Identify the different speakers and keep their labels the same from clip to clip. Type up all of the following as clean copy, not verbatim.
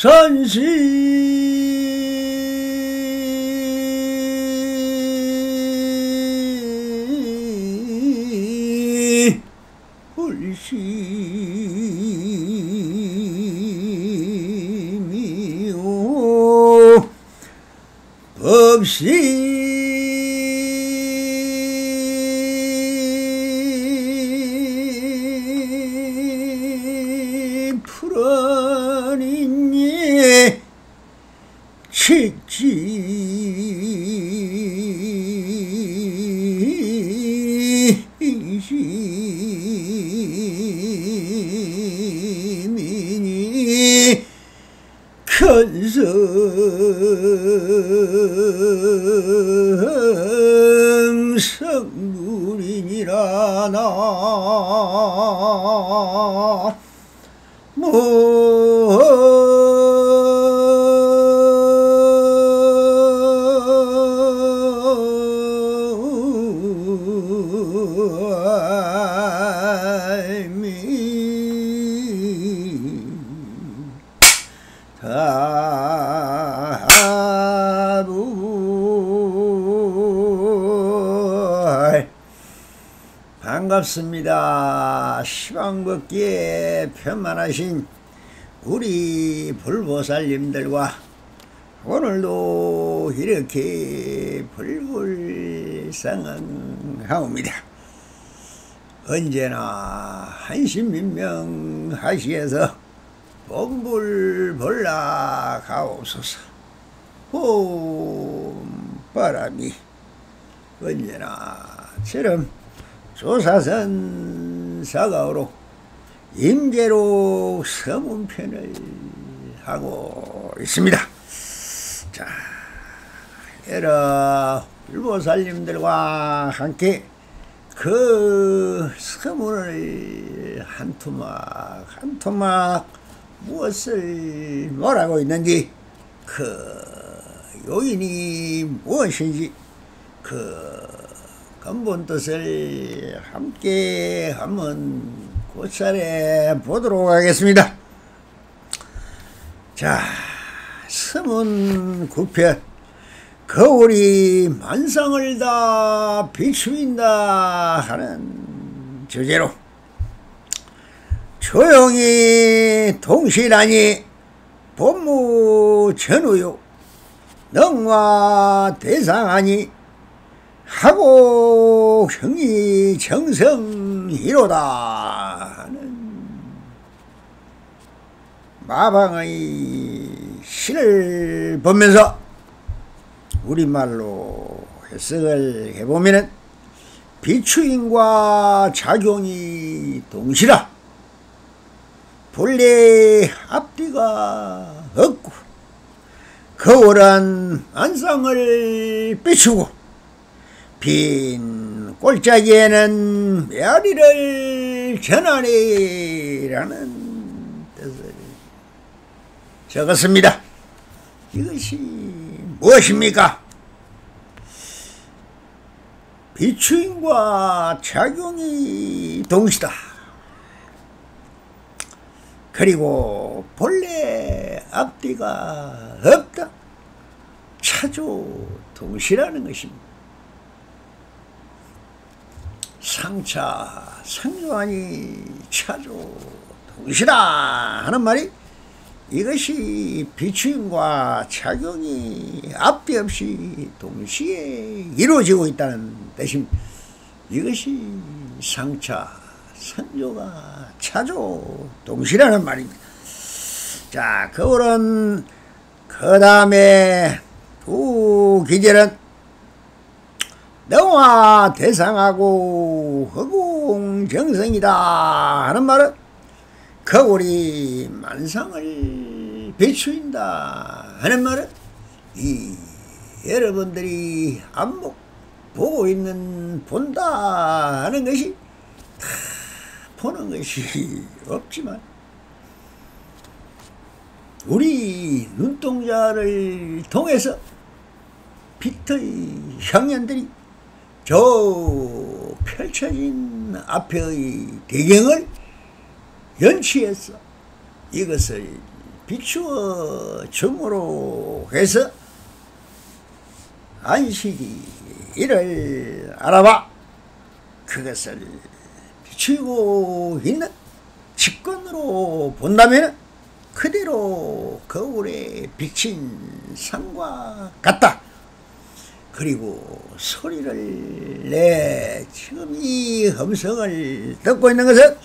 Speaker 1: 산시 불심이요 법시 풀어니니 칙지시민이 큰성 성불이니라 나 반갑습니다. 시방법기에 편만하신 우리 불보살님들과 오늘도 이렇게 불불상응하옵니다. 언제나 한심민명하시에서 복불벌락하옵소서. 봄바람이 언제나처럼 조사선 사가오로 임계로 서문편을 하고 있습니다. 자, 여러 불보살님들과 함께 그 서문을 한 토막 한 토막 무엇을 말하고 있는지, 그 요인이 무엇인지, 그 근본 뜻을 함께 한번 고찰해 보도록 하겠습니다. 자, 서문 9편 거울이 만상을 다 비추인다 하는 주제로 조용히 동실하니 법무 전우요 능화 대상하니 하고 형이 정성이로다 하는 마방의 시를 보면서 우리말로 해석을 해보면은 비추임과 작용이 동시라 본래 앞뒤가 없고 거울은 안상을 비추고 빈 꼴짜기에는 메아리를 전하리라는 뜻을 적었습니다. 이것이 무엇입니까? 비추임과 작용이 동시다. 그리고 본래 앞뒤가 없다. 차조 동시라는 것입니다. 상차 상조하니 차조 동시라 하는 말이, 이것이 비추임과 작용이 앞뒤 없이 동시에 이루어지고 있다는 뜻입니다. 이것이 상차 상조가 차조 동시라는 말입니다. 자, 거울은 그 다음에 두 기절은 너와 대상하고 허공정성이다 하는 말은 거울이 만상을 비추인다 하는 말은 이 여러분들이 안목 보고 있는 본다 하는 것이 다 보는 것이 없지만 우리 눈동자를 통해서 빛의 향연들이 저 펼쳐진 앞의 대경을 연치해서 이것을 비추어 줌으로 해서 안식이 이를 알아봐 그것을 비추고 있는 직관으로 본다면 그대로 거울에 비친 상과 같다. 그리고 소리를 내 지금 이 음성을 듣고 있는 것은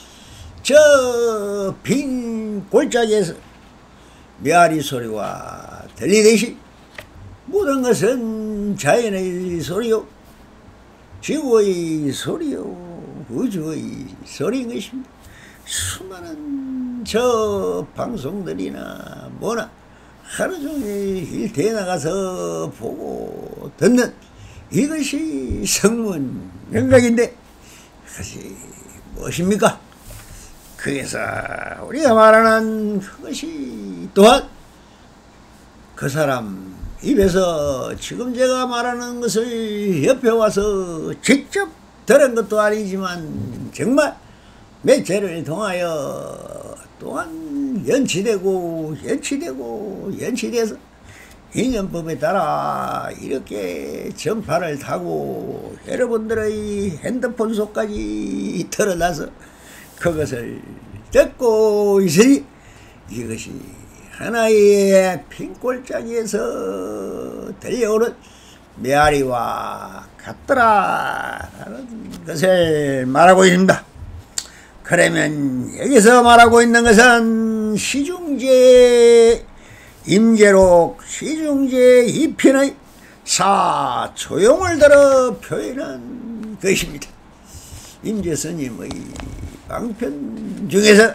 Speaker 1: 저 빈 골짜기에서 메아리 소리와 들리듯이 모든 것은 자연의 소리요, 지구의 소리요, 우주의 소리인 것입니다. 수많은 저 방송들이나 뭐나 하루종일 일터에 나가서 보고 듣는 이것이 성문 영각인데 그것이 무엇입니까? 그래서 우리가 말하는 그것이 또한 그 사람 입에서 지금 제가 말하는 것을 옆에 와서 직접 들은 것도 아니지만 정말 매체를 통하여 또한 연치돼서 인연법에 따라 이렇게 전파를 타고 여러분들의 핸드폰 속까지 드러나서 그것을 듣고 있으니 이것이 하나의 빈골짜기에서 들려오는 메아리와 같더라라는 것을 말하고 있습니다. 그러면 여기서 말하고 있는 것은 시중제 임계록 시중제 2편의 사초용을 들어 표현한 것입니다. 임재스님의 방편 중에서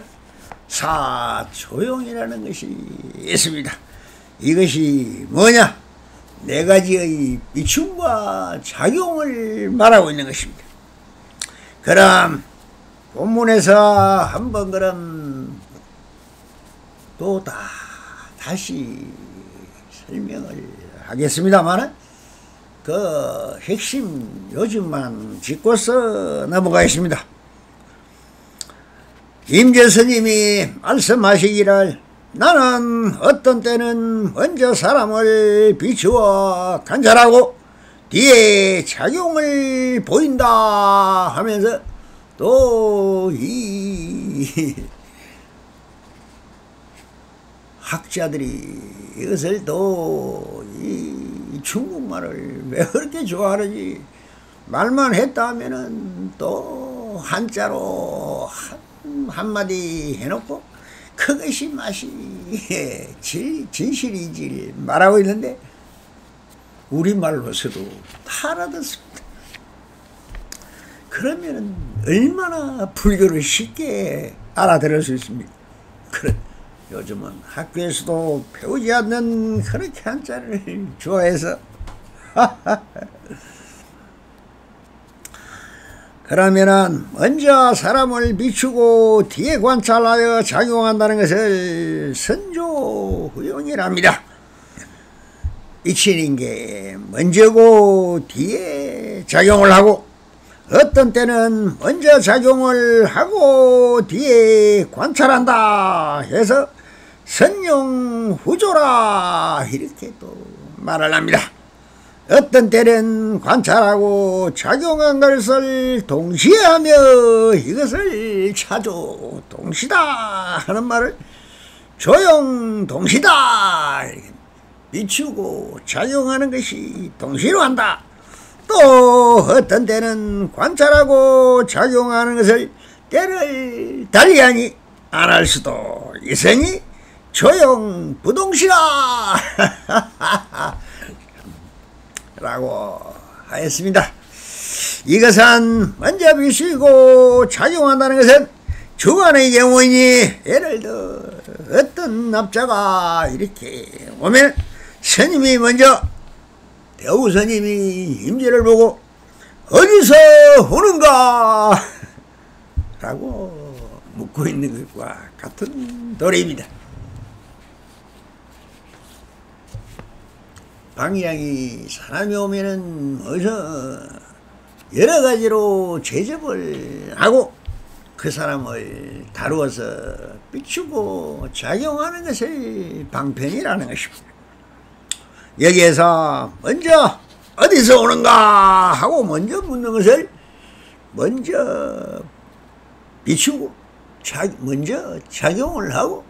Speaker 1: 사초용이라는 것이 있습니다. 이것이 뭐냐? 네 가지의 비춤과 작용을 말하고 있는 것입니다. 그럼 본문에서 한번 그럼 또 다시 설명을 하겠습니다만 그 핵심 요즘만 짚고서 넘어가겠습니다. 임재스님이 말씀하시기를 나는 어떤 때는 먼저 사람을 비추어 관찰하고 뒤에 작용을 보인다 하면서 또 이 학자들이 이것을 또 이 중국말을 왜 그렇게 좋아하는지 말만 했다 하면은 또 한자로 한마디 해놓고 그것이 맛이 진실이지 말하고 있는데 우리말로서도 다 알아듣습니다. 그러면 얼마나 불교를 쉽게 알아들을 수 있습니까? 그래, 요즘은 학교에서도 배우지 않는 그렇게 한자를 좋아해서 그러면은 먼저 사람을 비추고 뒤에 관찰하여 작용한다는 것을 선조후용이랍니다. 비치는 게 먼저고 뒤에 작용을 하고 어떤 때는 먼저 작용을 하고 뒤에 관찰한다 해서 선용후조라 이렇게 또 말을 합니다. 어떤 때는 관찰하고 작용한 것을 동시에 하며 이것을 차조 동시다 하는 말을 조용 동시다 비추고 작용하는 것이 동시로 한다. 또 어떤 때는 관찰하고 작용하는 것을 때를 달리하니 안 할 수도 있으니 조용 부동시라 라고 하였습니다. 이것은 먼저 비추고 작용한다는 것은 주관의 경우이니 예를 들어 어떤 납자가 이렇게 오면 스님이 먼저 대우 스님이 임재를 보고 어디서 오는가 라고 묻고 있는 것과 같은 도리입니다. 방향이 사람이 오면은 어디서 여러 가지로 제접을 하고 그 사람을 다루어서 비추고 작용하는 것을 방편이라는 것입니다. 여기에서 먼저 어디서 오는가 하고 먼저 묻는 것을 먼저 비추고 먼저 작용을 하고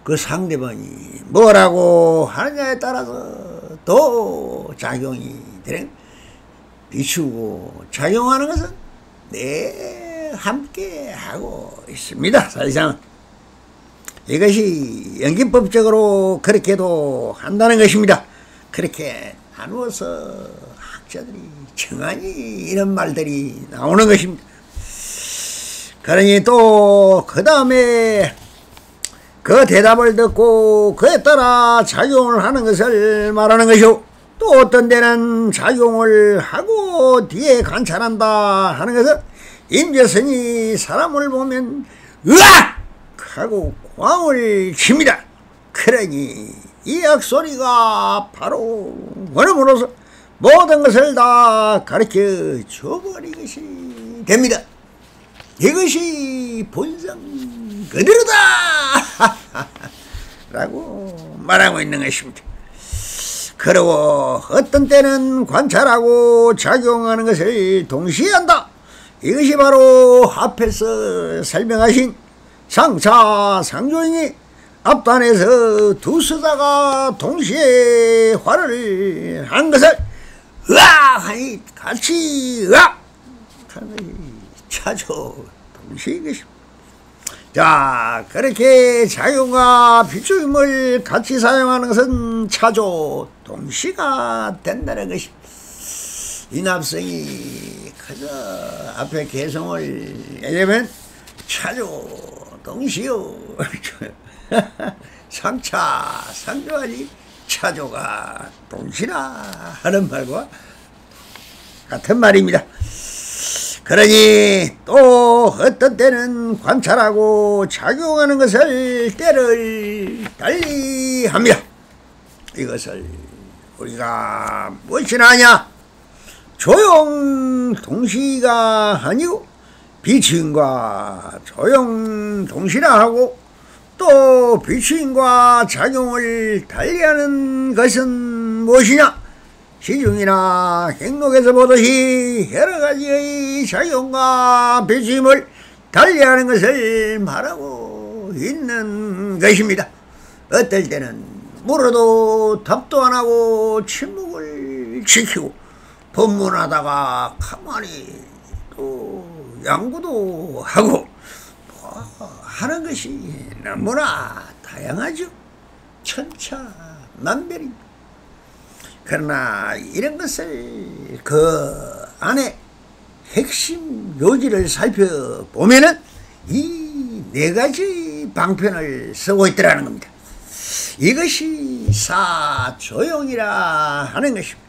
Speaker 1: 그 상대방이 뭐라고 하느냐에 따라서 또 작용이 되는, 비추고 작용하는 것은 함께 하고 있습니다. 사실상 이것이 연기법적으로 그렇게도 한다는 것입니다. 그렇게 나누어서 학자들이 정한이 이런 말들이 나오는 것입니다. 그러니 또 그 다음에 그 대답을 듣고 그에 따라 작용을 하는 것을 말하는 것이고, 또 어떤 데는 작용을 하고 뒤에 관찰한다 하는 것은 임재선이 사람을 보면 으악! 하고 광을 칩니다. 그러니 이 악소리가 바로 원음으로서 모든 것을 다 가르쳐 줘버리것이 됩니다. 이것이 본성 그대로다 라고 말하고 있는 것입니다. 그리고 어떤 때는 관찰하고 작용하는 것을 동시에 한다. 이것이 바로 앞에서 설명하신 상차 상조인이 앞단에서 두 서자가 동시에 화를 한 것을 으악 하니 같이 으악 하는 것이 차조 동시인 것입니다. 자, 그렇게 작용과 비추임을 같이 사용하는 것은 차조 동시가 된다는 것입니다. 인합성이 그저 앞에 개성을 얘기하면 차조 동시요 상차 상조하니 차조가 동시라 하는 말과 같은 말입니다. 그러니 또 어떤 때는 관찰하고 작용하는 것을 때를 달리합니다. 이것을 우리가 무엇이나 하냐? 조용 동시가 아니고 비추임과 조용 동시라 하고, 또 비추임과 작용을 달리하는 것은 무엇이냐? 시중이나 행록에서 보듯이 여러가지의 작용과 비추임을 달리하는 것을 말하고 있는 것입니다. 어떨 때는 물어도 답도 안 하고 침묵을 지키고, 법문하다가 가만히 또 양구도 하고 하는 것이 너무나 다양하죠. 천차만별입니다. 그러나 이런 것을 그 안에 핵심 요지를 살펴보면은 이 네 가지 방편을 쓰고 있더라는 겁니다. 이것이 사조용이라 하는 것입니다.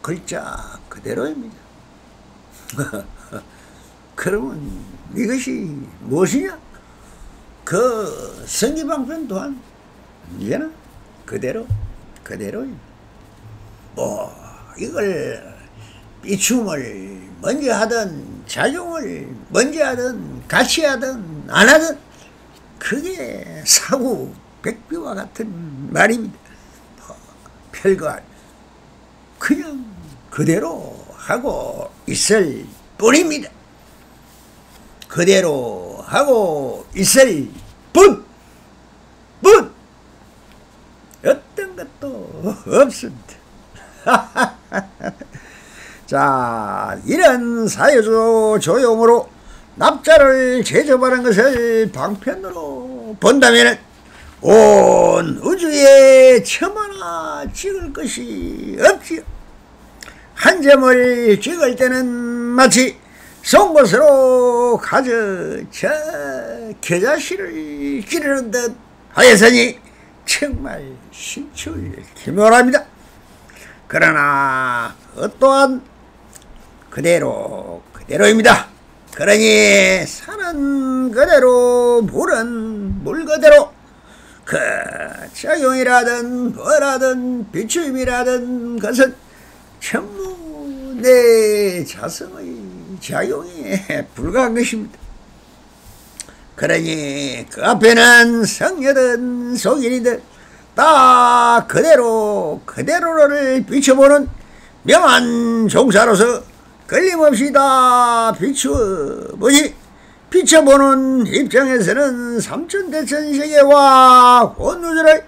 Speaker 1: 글자 그대로입니다. 그러면 이것이 무엇이냐? 그 성기방편 또한 언제나 그대로입니다. 이걸 비춤을 먼저 하든 작용을 먼저 하든 같이 하든 안 하든 그게 사후 백비와 같은 말입니다. 별거 그냥 그대로 하고 있을 뿐입니다. 그대로 하고 있을 뿐 어떤 것도 없습니다. 자, 이런 사유조 조용으로 납자를 제접하는 것을 방편으로 본다면 온 우주에 점 하나 찍을 것이 없지요. 한 점을 찍을 때는 마치 송곳으로 가져 저 겨자씨를 찌르는 듯 하였으니 정말 신출기묘합니다. 그러나 또한 그대로입니다. 그러니 산은 그대로 물은 물 그대로, 그 작용이라든 뭐라든 비추임이라든 것은 전부 내 자성의 작용이 불가한 것입니다. 그러니 그 앞에는 성녀든 속인이든 다 그대로를 비춰보는 명한 종사로서 걸림없이 다 비추어보니 비춰보는 입장에서는 삼천대천세계와 온 우주를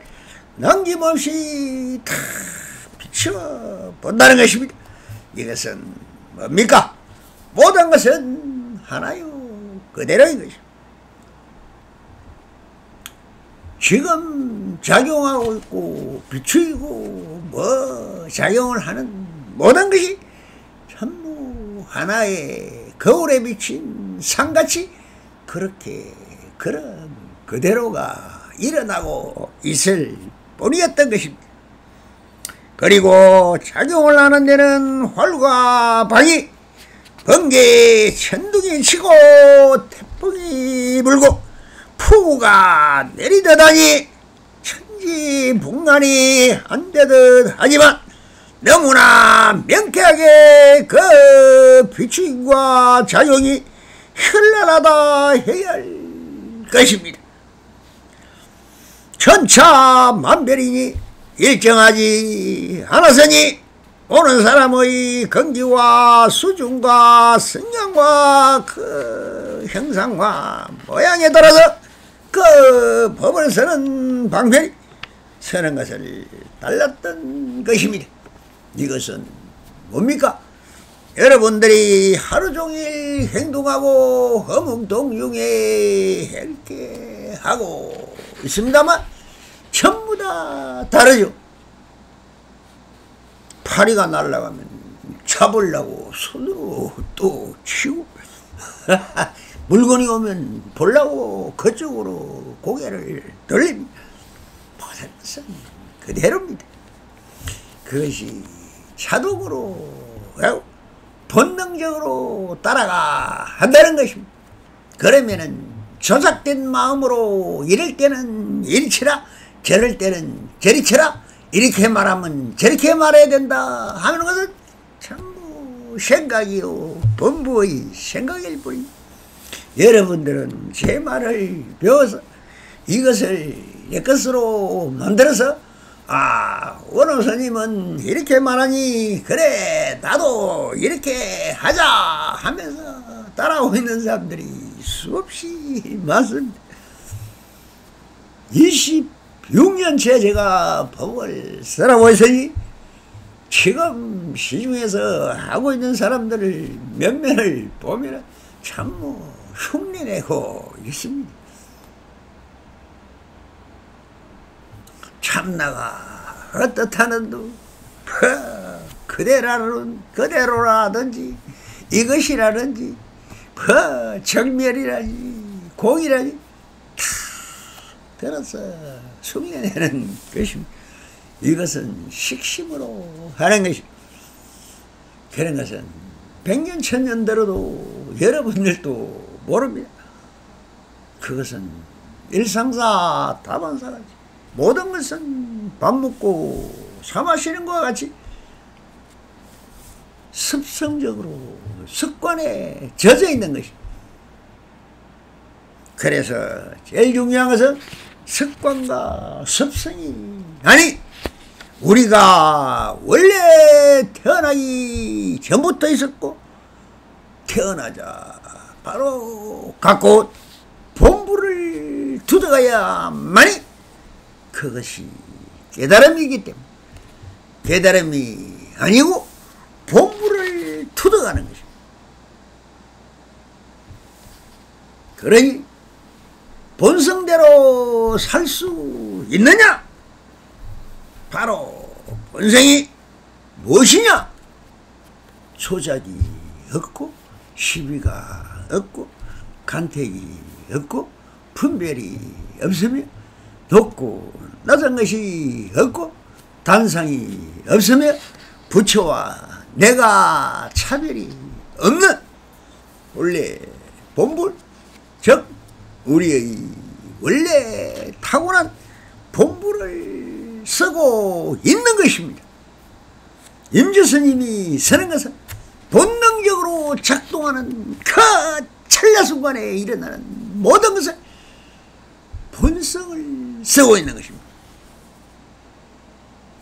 Speaker 1: 남김없이 다 비춰본다는 것입니다. 이것은 뭡니까? 모든 것은 하나요 그대로인 것입니다. 지금 작용하고 있고 비추이고 뭐 작용을 하는 모든 것이 전부 하나의 거울에 비친 상같이 그렇게 그런 그대로가 일어나고 있을 뿐이었던 것입니다. 그리고 작용을 하는 데는 활과 방이 번개 천둥이 치고 태풍이 불고 폭우가 내리더다니 천지분간이 안 되듯 하지만 너무나 명쾌하게 그 비추임과 작용이 현란하다 해야 할 것입니다. 천차만별이니 일정하지 않았으니 오는 사람의 건기와 수준과 성향과 그 형상과 모양에 따라서 그 법을 서는 방편이 서는 것을 달랐던 것입니다. 이것은 뭡니까? 여러분들이 하루 종일 행동하고 허뭉동중에 이렇게 하고 있습니다만 전부 다 다르죠. 파리가 날아가면 잡으려고 손으로 또 치고 물건이 오면 보려고 그쪽으로 고개를 돌립니다. 모든 것은 그대로입니다. 그것이 자동으로 본능적으로 따라가 한다는 것입니다. 그러면은 조작된 마음으로 이럴 때는 이리 치라 저럴 때는 저리 치라 이렇게 말하면 저렇게 말해야 된다 하는 것은 전부 생각이요 본부의 생각일 뿐입니다. 여러분들은 제 말을 배워서 이것을 내 것으로 만들어서 원호 스님은 이렇게 말하니 그래 나도 이렇게 하자 하면서 따라오고 있는 사람들이 수없이 많습니다. 26년째 제가 법을 쓰라고 했으니 지금 시중에서 하고 있는 사람들을 몇몇을 보면 참 흉내내고 있습니다. 참나가 어떻다는도 그대로라든지 이것이라든지 정멸이라든지 공이라든지 다 들어서 흉내내는 것입니다. 이것은 식심으로 하는 것입니다. 그런 것은 백년 천년 들어도 여러분들도 모릅니다. 그것은 일상사 다반사같이 모든 것은 밥 먹고 사 마시는 것과 같이 습성적으로 습관에 젖어 있는 것입니다. 그래서 제일 중요한 것은 습관과 습성이 아니 우리가 원래 태어나기 전부터 있었고 태어나자 바로 갖고 본부를 두드가야만이 그것이 깨달음이기 때문에 깨달음이 아니고 본부를 투득하는 것입니다. 그러니 본성대로 살 수 있느냐? 바로 본성이 무엇이냐? 조작이 없고 시비가 없고 간택이 없고 분별이 없으며 높고 낮은 것이 없고 단상이 없으며 부처와 내가 차별이 없는 원래 본분 즉 우리의 원래 타고난 본분을 쓰고 있는 것입니다. 임주 스님이 쓰는 것은 본능적으로 제대로 작동하는 그 찰나 순간에 일어나는 모든 것은 본성을 쓰고 있는 것입니다.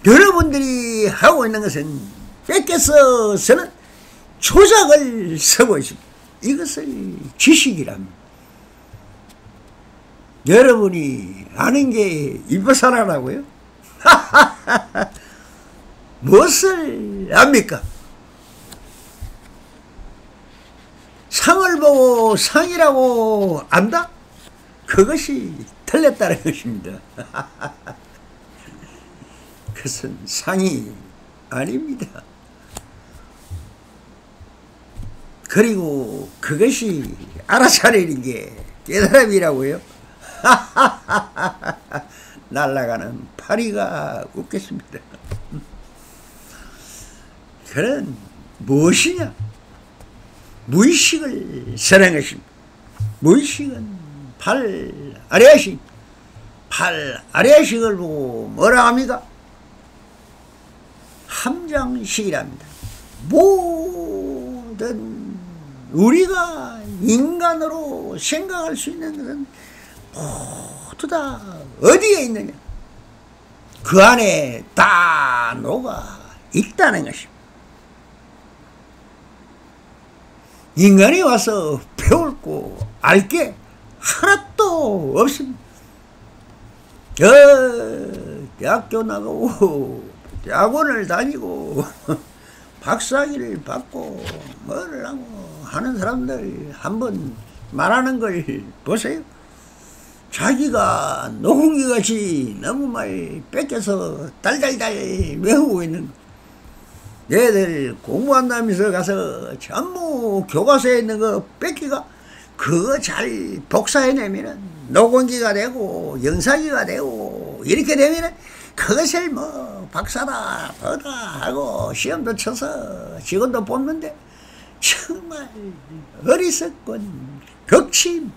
Speaker 1: 여러분들이 하고 있는 것은 뺏겨서는 조작을 쓰고 있습니다. 이것을 지식이랍니다. 여러분이 아는 게 이보살아라고요? 무엇을 압니까? 상을 보고 상이라고 안다? 그것이 틀렸다는 것입니다. 그것은 상이 아닙니다. 그리고 그것이 알아차리는 게 깨달음이라고요? 날아가는 파리가 웃겠습니다. 그는 무엇이냐? 무의식을 설한 것입니다. 무의식은 발 아래아식, 발 아래아식을 보고 뭐라 합니까? 함장식이랍니다. 모든 우리가 인간으로 생각할 수 있는 것은 모두 다 어디에 있느냐? 그 안에 다 녹아 있다는 것입니다. 인간이 와서 배울 거, 알 게 하나도 없습니다. 대학교 나가고 대학원을 다니고 박사학위를 받고 뭐를 하고 하는 사람들 한번 말하는 걸 보세요. 자기가 노홍기같이 너무 많이 뺏겨서 달달달 외우고 있는 얘들 공부한다면서 가서 전부 교과서에 있는 거 뺏기가 그거 잘 복사해내면은 녹음기가 되고 영상기가 되고 이렇게 되면은 그것을 뭐 박사다 뭐다 하고 시험도 쳐서 직원도 뽑는데 정말 어리석군 격침.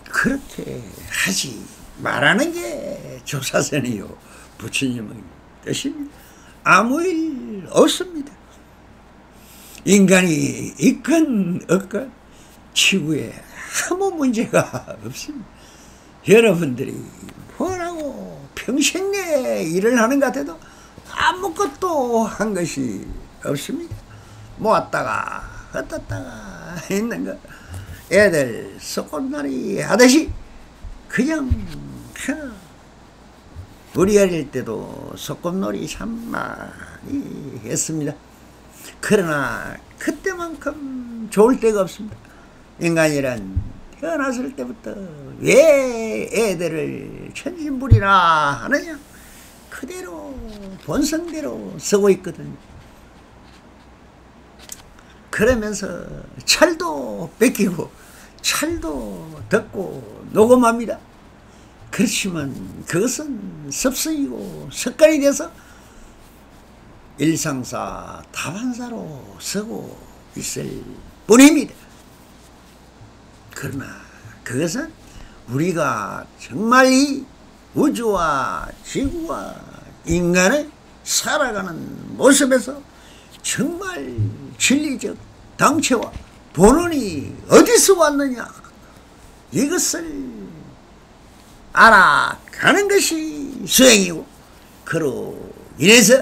Speaker 1: 그렇게 하지 말하는 게 조사선이요 부처님의 뜻입니다. 아무 일 없습니다. 인간이 있건 없건 지구에 아무 문제가 없습니다. 여러분들이 뭐라고 평생 내에 일을 하는 것 같아도 아무것도 한 것이 없습니다. 모았다가 흩었다가 있는 거 애들 소꿉놀이 하듯이 그냥 우리 어릴 때도 소꿉놀이 참 많이 했습니다. 그러나 그때만큼 좋을 때가 없습니다. 인간이란 태어났을 때부터 왜 애들을 천진부리나 하느냐? 그대로 본성대로 쓰고 있거든요. 그러면서 철도 뺏기고 철도 듣고 녹음합니다. 그렇지만 그것은 습성이고 습관이 돼서 일상사 다반사로 쓰고 있을 뿐입니다. 그러나 그것은 우리가 정말 이 우주와 지구와 인간의 살아가는 모습에서 정말 진리적 당체와 본원이 어디서 왔느냐 이것을 알아가는 것이 수행이고 그로 인해서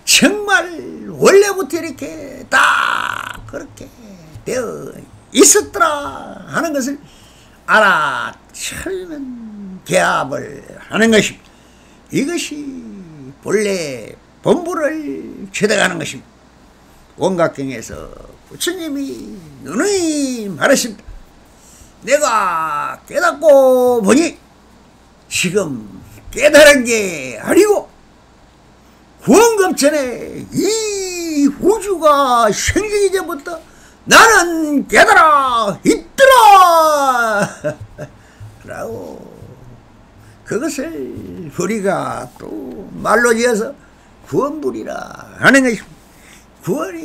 Speaker 1: 정말 원래부터 이렇게 다 그렇게 되어 있었더라 하는 것을 알아차리는 개합을 하는 것입니다. 이것이 본래 본부를 찾아가는 것입니다. 원각경에서 부처님이 누누이 말하십니다. 내가 깨닫고 보니 지금 깨달은 게 아니고 구원급 전에 이 우주가 생기기 전부터 나는 깨달아 있더라 라고 그것을 우리가 또 말로 지어서 구원불이라 하는 것입니다. 구원이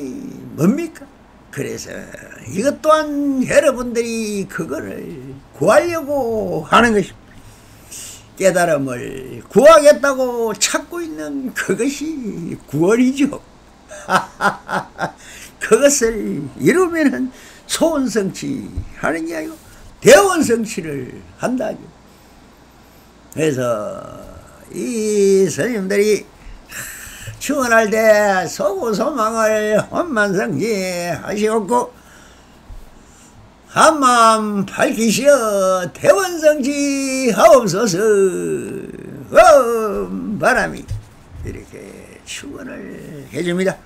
Speaker 1: 뭡니까? 그래서 이것 또한 여러분들이 그거를 구하려고 하는 것입니다. 깨달음을 구하겠다고 찾고 있는 그것이 구원이죠. 그것을 이루면은 소원성취 하는 게 아니고 대원성취를 한다죠. 그래서 이 스님들이 추원할 때 소구소망을 혼만성지 하시옵고 한마음 밝히시어 대원성취 하옵소서 바람이 이렇게 축원을 해줍니다.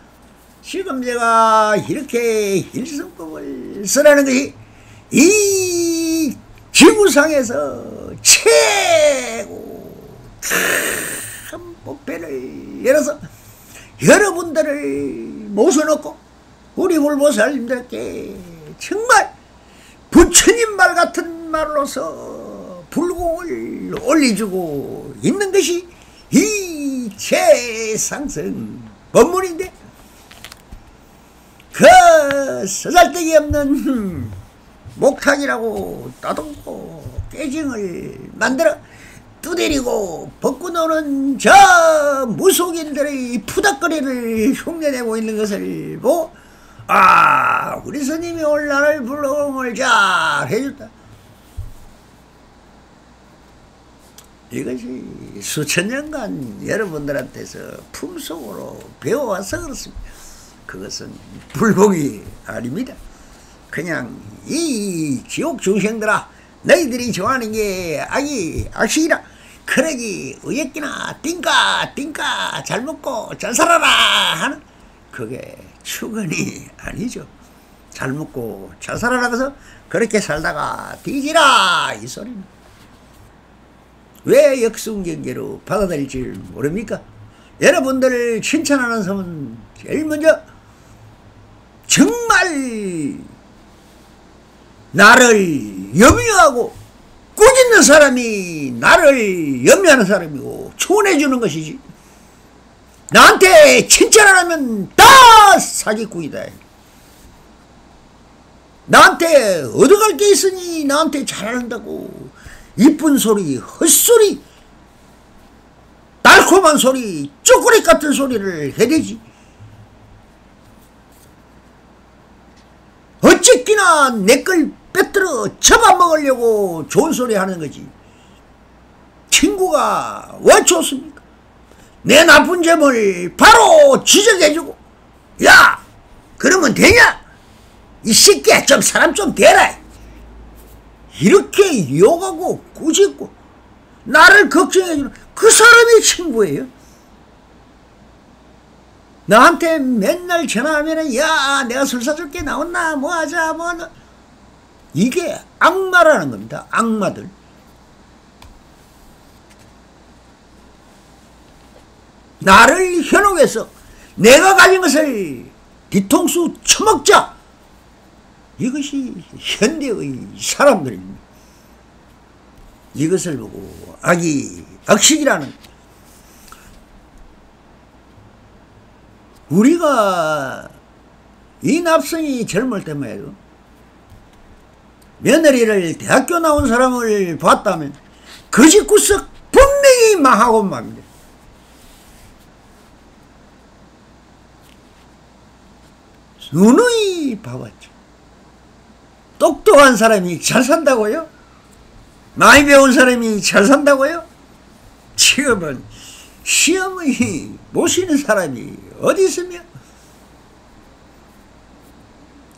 Speaker 1: 지금 제가 이렇게 일성법을 쓰라는 것이 이 지구상에서 최고 큰 법회를 열어서 여러분들을 모셔놓고 우리 불보살님들께 정말 부처님 말 같은 말로서 불공을 올려주고 있는 것이 이 최상승 법문인데, 그 쓰잘데기 없는 목탁이라고 따듬고 깨징을 만들어 두드리고 벗고 노는 저 무속인들의 푸닥거리를 흉내내고 있는 것을 보고 아, 우리 스님이 오늘 나를 불러옴을 잘 해줬다. 이것이 수천 년간 여러분들한테서 품속으로 배워와서 그렇습니다. 그것은 불복이 아닙니다. 그냥 이 지옥 중생들아, 너희들이 좋아하는 게 악이 악식이라 그러기 의였기나 띵까 잘 먹고 잘 살아라 하는 그게 축원이 아니죠. 잘 먹고 잘 살아라 그래서 그렇게 살다가 뒤지라 이 소리입니다. 왜 역순경계로 받아들일 줄 모릅니까? 여러분들 칭찬하는 사람은 제일 먼저 정말 나를 염려하고 꾸짖는 사람이 나를 염려하는 사람이고 추원해주는 것이지, 나한테 칭찬 안 하면 다 사기꾼이다. 나한테 얻어갈 게 있으니 나한테 잘한다고 이쁜 소리, 헛소리, 달콤한 소리, 초콜릿 같은 소리를 해대지. 어쨌기나 내 걸 빼들어 잡아먹으려고 좋은 소리 하는 거지. 친구가 왜 좋습니까? 내 나쁜 점을 바로 지적해주고, 야, 그러면 되냐? 이 새끼야, 좀 사람 좀 되라. 이렇게 욕하고 꾸짖고 나를 걱정해주는 그 사람이 친구예요. 나한테 맨날 전화하면은 야, 내가 술 사줄게, 나왔나, 뭐 하자, 뭐 하나. 이게 악마라는 겁니다. 악마들. 나를 현혹해서 내가 가진 것을 뒤통수 쳐먹자. 이것이 현대의 사람들입니다. 이것을 보고 악이 악식이라는, 우리가 이 납성이 젊을 때만 해도 며느리를 대학교 나온 사람을 봤다면 그 집 구석 분명히 망하고 맙니다. 누누이 봐봤죠. 똑똑한 사람이 잘 산다고요? 많이 배운 사람이 잘 산다고요? 지금은 시험의 모시는 사람이 어디 있으며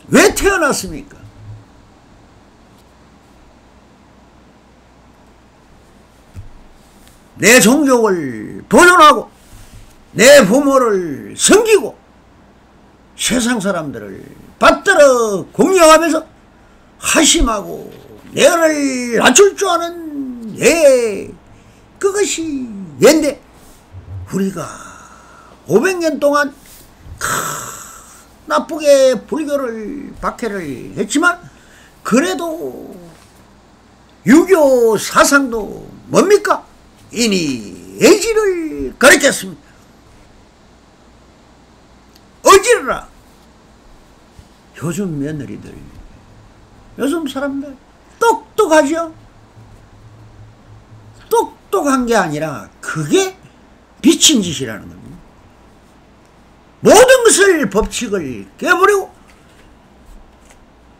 Speaker 1: 왜 태어났습니까? 내 종족을 보존하고 내 부모를 섬기고 세상 사람들을 받들어 공경하면서 하심하고 내를 낮출 줄 아는 그것이 얘인데, 우리가 500년 동안 나쁘게 불교를 박해를 했지만 그래도 유교 사상도 뭡니까? 이니 애지를 가르쳤습니다. 어지르라. 요즘 며느리들, 요즘 사람들 똑똑하죠? 똑똑한 게 아니라 그게 미친 짓이라는 겁니다. 모든 것을 법칙을 깨버리고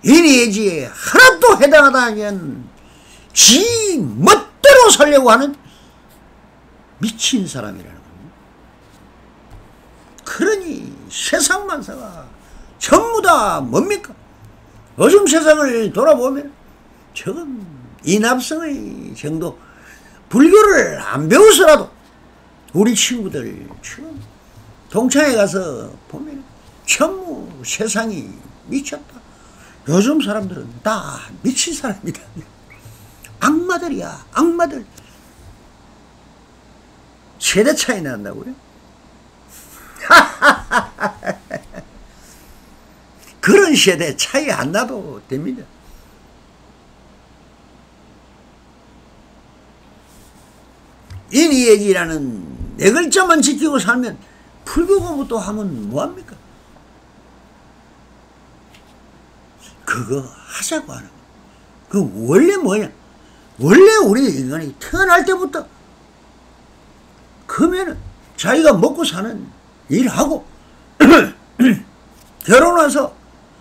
Speaker 1: 인의예지에 하나도 해당하다 하면 지 멋대로 살려고 하는 미친 사람이라는 겁니다. 그러니 세상 만사가 전부 다 뭡니까? 요즘 세상을 돌아보면 조금 인합성의 정도, 불교를 안 배워서라도 우리 친구들 지금 동창회 가서 보면 전부 세상이 미쳤다. 요즘 사람들은 다 미친 사람이다. 악마들이야, 악마들. 세대 차이 난다고요? 그런 세대 차이 안 나도 됩니다. 인의예지라는 네 글자만 지키고 살면 불교 공부 또 하면 뭐합니까? 그거 하자고 하는 거. 그 원래 뭐냐? 원래 우리 인간이 태어날 때부터 그러면은 자기가 먹고 사는 일하고 결혼해서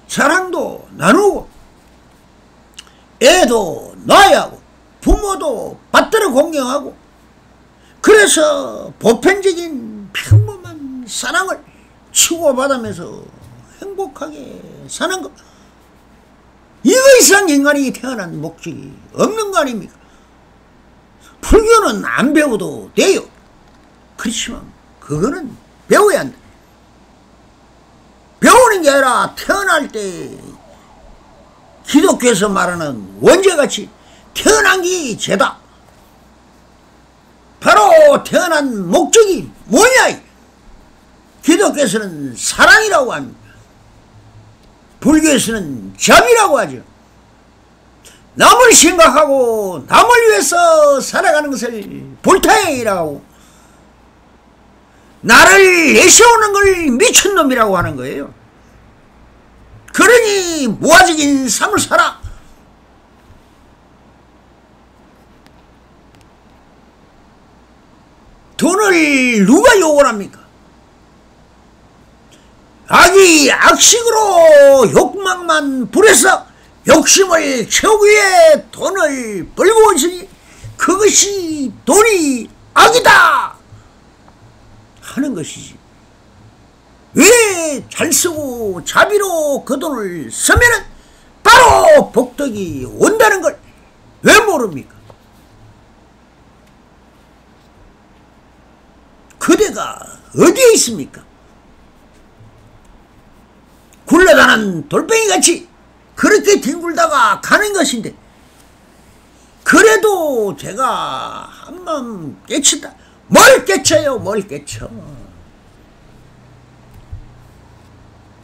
Speaker 1: 사랑도 나누고 애도 낳아야 하고 부모도 받들어 공경하고 그래서 보편적인 평범한 사랑을 치고받으면서 행복하게 사는 것, 이거 이상 인간이 태어난 목적이 없는 거 아닙니까? 불교는 안 배워도 돼요. 그렇지만 그거는 배워야 한다. 배우는 게 아니라 태어날 때 기독교에서 말하는 원죄같이 태어난 게 죄다. 바로 태어난 목적이 뭐냐? 기독교에서는 사랑이라고 합니다. 불교에서는 jam이라고 하죠. 남을 생각하고 남을 위해서 살아가는 것을 불타행이라고 하고 나를 내세우는 걸 미친놈이라고 하는 거예요. 그러니 무아적인 삶을 살아. 돈을 누가 욕을 합니까? 악이 악식으로 욕망만 부려서 욕심을 채우기 위해 돈을 벌고 있으니 그것이 돈이 악이다 하는 것이지. 왜 잘 쓰고 자비로 그 돈을 쓰면은 바로 복덕이 온다는 걸 왜 모릅니까? 그대가 어디에 있습니까? 굴러다는 돌멩이같이 그렇게 뒹굴다가 가는 것인데 그래도 제가 한마음 깨친다. 뭘 깨쳐요? 뭘 깨쳐?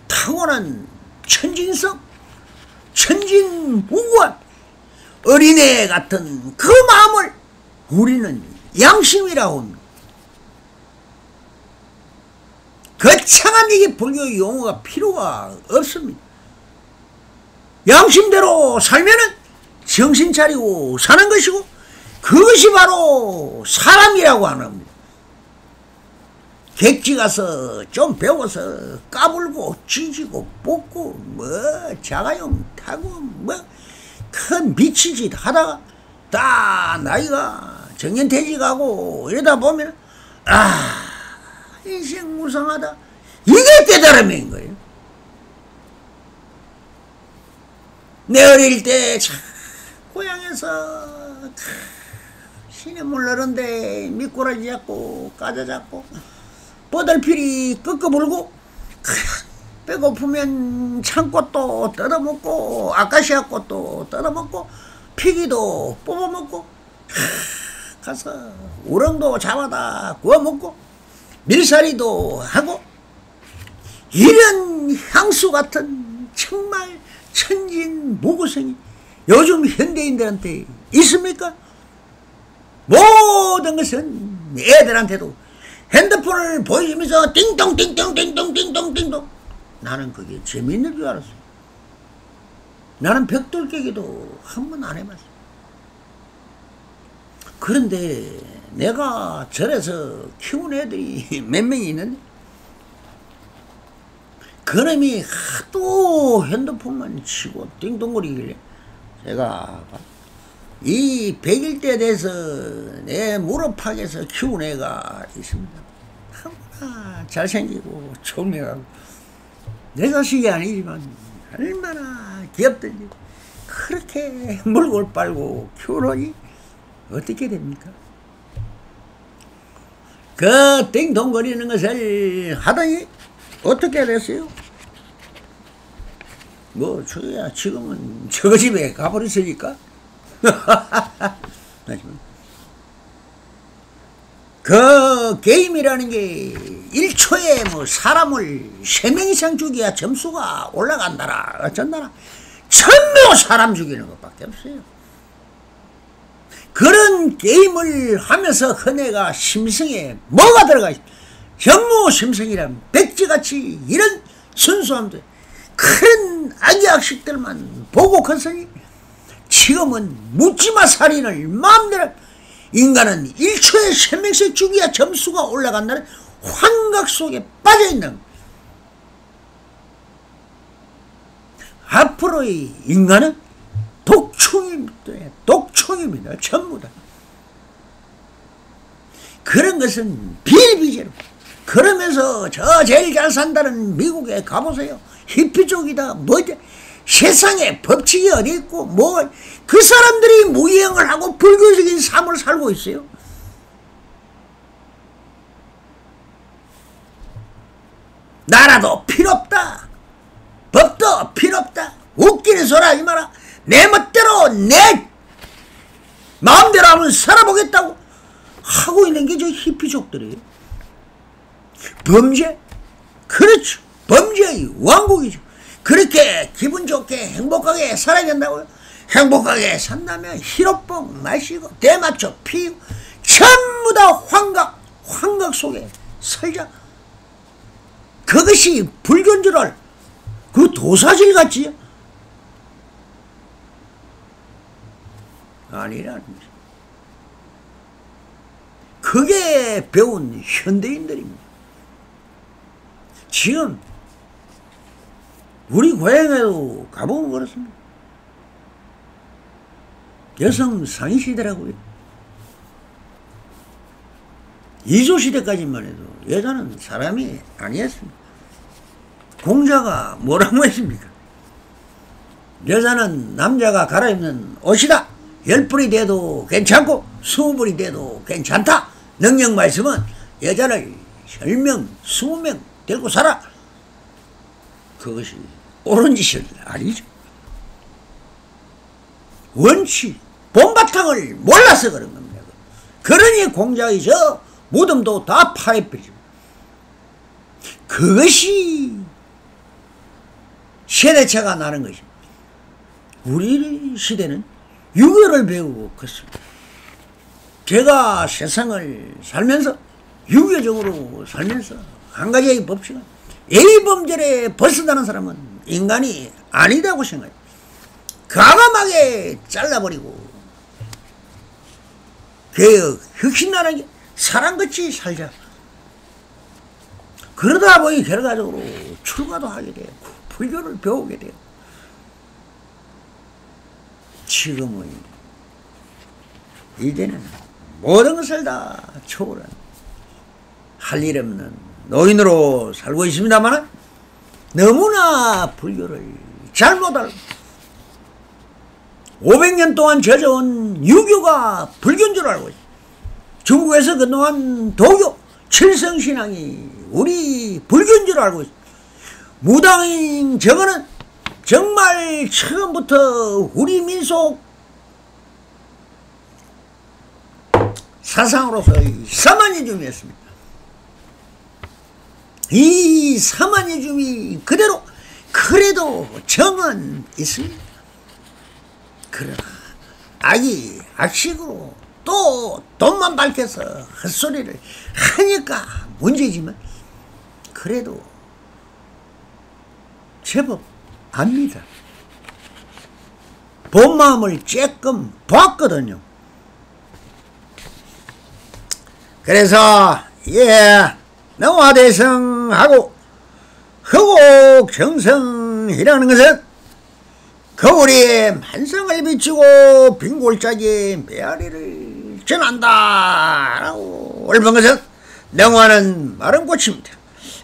Speaker 1: 타고난 천진성, 천진무구한 어린애 같은 그 마음을 우리는 양심이라고 합니다. 거창한 이게 불교 용어가 필요가 없습니다. 양심대로 살면은 정신 차리고 사는 것이고 그것이 바로 사람이라고 하는 겁니다. 객지 가서 좀 배워서 까불고 찢고 뽑고 뭐 자가용 타고 뭐 큰 미친 짓 하다가 딱 나이가 정년퇴직하고 이러다 보면 아 인생 무상하다. 이게 깨달음인 거예요. 내 어릴 때 참 고향에서 시냇물 흐른데 미꾸라지 잡고 까자 잡고 뻗을피리 끄끄불고 배고프면 참꽃도 뜯어먹고 아카시아 꽃도 뜯어먹고 피기도 뽑아먹고 가서 우렁도 잡아다 구워먹고 밀사리도 하고 이런 향수 같은 정말 천진무구성이 요즘 현대인들한테 있습니까? 모든 것은 애들한테도 핸드폰을 보여주면서 띵동 띵동 띵동 띵동 띵동. 나는 그게 재미있는 줄 알았어요. 나는 벽돌 깨기도 한 번 안 해봤어요. 그런데 내가 절에서 키운 애들이 몇 명이 있는데 그놈이 하도 핸드폰만 치고 띵동거리길래 제가 이 100일째 돼서 내 무릎팍에서 키운 애가 있습니다. 너무나 잘생기고 총명하고 내 자식이 아니지만 얼마나 귀엽든지 그렇게 물골 빨고 키우러니 어떻게 됩니까? 그 띵동거리는 것을 하더니 어떻게 됐어요? 뭐 저야 지금은 저 집에 가버렸으니까 그 게임이라는 게 1초에 뭐 사람을 3명 이상 죽여야 점수가 올라간다라 어쩐다라 천명 사람 죽이는 것밖에 없어요. 그런 게임을 하면서 그네가 심성에 뭐가 들어가 있어? 정무심성이란 백지같이 이런 순수함도 큰 악의학식들만 보고 컸으니 지금은 묻지마 살인을 마음대로 인간은 1초에 3명씩 죽여야 점수가 올라간다는 환각 속에 빠져있는 앞으로의 인간은 독충입니다. 전부 다. 그런 것은 비일비재로 그러면서 저 제일 잘 산다는 미국에 가보세요. 히피족이다 뭐지 세상에 법칙이 어디 있고 뭐 그 사람들이 무예행을 하고 불교적인 삶을 살고 있어요. 나라도 필요없다. 법도 필요없다. 웃기는 소리 하지 마라. 내 멋대로 내 마음대로 하면 살아보겠다고 하고 있는 게 저 히피족들이에요. 범죄? 그렇죠. 범죄의 왕국이죠. 그렇게 기분 좋게 행복하게 살아야 된다고요? 행복하게 산다면 히로뽕 마시고 대마초 피우고 전부 다 환각 속에 살자. 그것이 불교인 줄 알. 그 도사질 같지요? 아니라는 거죠. 그게 배운 현대인들입니다. 지금 우리 고향에도 가보면 그렇습니다. 여성 상위시대라고요. 이조시대까지만 해도 여자는 사람이 아니었습니다. 공자가 뭐라고 했습니까? 여자는 남자가 갈아입는 옷이다. 10불이 돼도 괜찮고 20불이 돼도 괜찮다. 능력 말씀은 여자를 10명 20명 데리고 살아. 그것이 옳은 짓이 아니죠. 원칙 본바탕을 몰라서 그런 겁니다. 그러니 공자의 저 무덤도 다 파헤쳐지고 그것이 세대차가 나는 것입니다. 우리 시대는 유교를 배우고 컸습니다. 제가 세상을 살면서 유교적으로 살면서 한 가지의 법칙은 A범절에 벗어나는 사람은 인간이 아니다고 생각해요. 과감하게 잘라버리고 개혁, 혁신나라하게 사람같이 살자. 그러다 보니 결과적으로 출가도 하게 돼요. 불교를 배우게 돼요. 지금은 이제는 모든 것을 다 초월한 할 일 없는 노인으로 살고 있습니다만 너무나 불교를 잘못 알고 500년 동안 젖어온 유교가 불교인 줄 알고 있어요. 중국에서 그동안 도교, 칠성신앙이 우리 불교인 줄 알고 있어요. 무당인 저거는 정말 처음부터 우리 민속 사상으로서의 사마니즘이었습니다. 이 사마니즘이 그대로 그래도 정은 있습니다. 그러나 악식으로 또 돈만 밝혀서 헛소리를 하니까 문제지만 그래도 제법 압니다. 본 마음을 쬐끔 봤거든요. 그래서 능화대성하고 허곡정성이라는 것은 거울이 만성을 비추고 빈골짜기에 메아리를 전한다 라고 옳은 것은 능화는 마른 꽃입니다.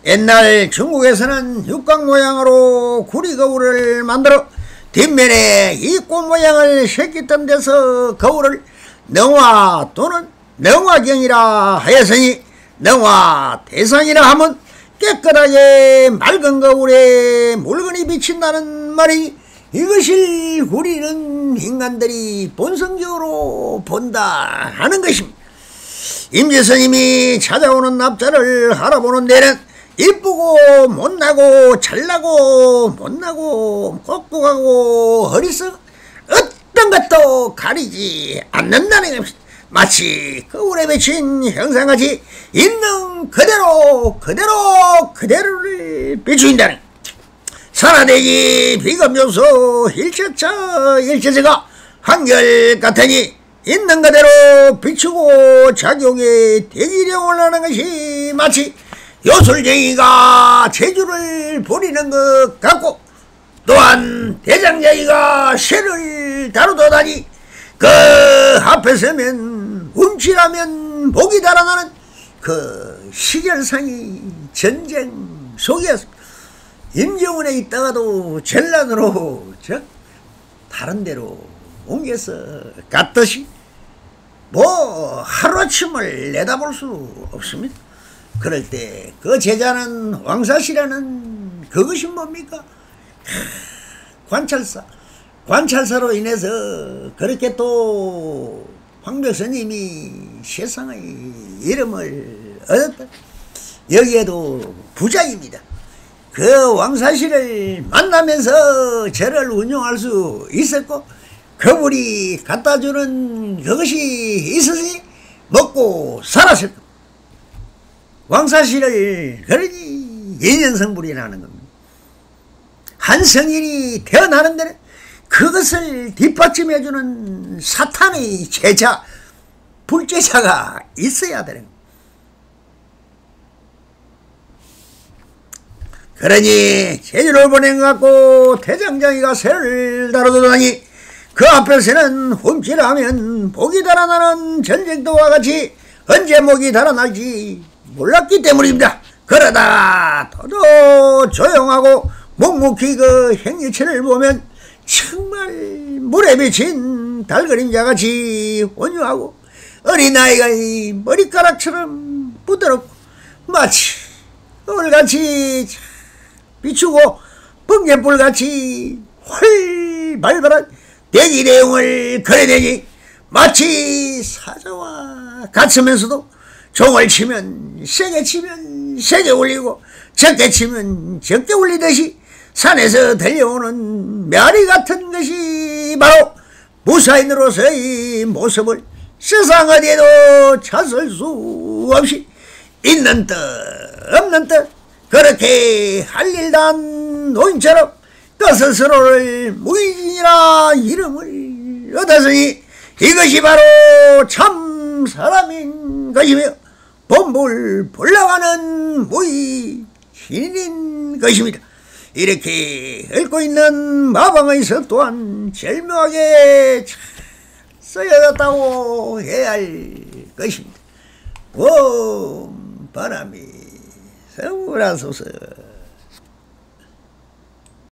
Speaker 1: 옛날 중국에서는 육각 모양으로 구리거울을 만들어 뒷면에 이 꽃 모양을 새겼던 데서 거울을 능화 또는 능화경이라 하였으니 능화대성이라 하면 깨끗하게 맑은 거울에 물건이 비친다는 말이 이것을 우리는 인간들이 본성적으로 본다 하는 것입니다. 임재스님이 찾아오는 납자를 알아보는 데는 이쁘고 못나고 잘나고 못나고 꼴깍하고 어리석 어떤 것도 가리지 않는다는 것입니다. 마치 거울에 비친 형상같이 있는 그대로를 비추인다는 산화대기 비검요소 일체처가 한결같으니 있는 그대로 비추고 작용에 대기령을 하는 것이 마치 요술쟁이가 재주를 부리는 것 같고 또한 대장장이가 쇠를 다루더다니 그 앞에 서면 움찔하면 목이 달아나는 그 시절상이 전쟁 속이었습니다. 임경원에 있다가도 전란으로 즉 다른 데로 옮겨서 갔듯이 뭐 하루아침을 내다볼 수 없습니다. 그럴 때 그 제자는 왕사시라는 그것이 뭡니까? 관찰사로 인해서 그렇게 또 황벽스님이 세상의 이름을 얻었다. 여기에도 부자입니다. 그 왕사시를 만나면서 저를 운용할 수 있었고 그분이 갖다주는 그것이 있으니 먹고 살았을 겁니다. 왕사시를 그러니 인연성불이라는 겁니다. 한 성인이 태어나는 데는 그것을 뒷받침해주는 사탄의 제자, 불제자가 있어야 되는 겁니다. 그러니 제주를 보낸 것 같고 대장장이가 새를 다루더니 그 앞에서는 훔치라면 목이 달아나는 전쟁도와 같이 언제 목이 달아날지 몰랐기 때문입니다. 그러다 더더 조용하고 묵묵히 그 행위체를 보면 정말 물에 비친 달그림자같이 온유하고 어린아이가 머리카락처럼 부드럽고 마치 을같이 비추고 번개불같이 활발한 대기 내용을 그려내니 마치 사자와 같으면서도 종을 치면 세게 울리고 적게 치면 적게 울리듯이 산에서 들려오는 메아리 같은 것이 바로 무사인으로서의 모습을 세상 어디에도 찾을 수 없이 있는 듯 없는 듯 그렇게 할 일도 한 노인처럼 그 스스로를 무의진이라 이름을 얻었으니 이것이 바로 참 사람인 것이며 본불 불러가는 무의신인 것입니다. 이렇게 읊고 있는 마방에서 또한 절묘하게 쓰여졌다고 해야 할 것입니다. 오 바람이 서울하소서.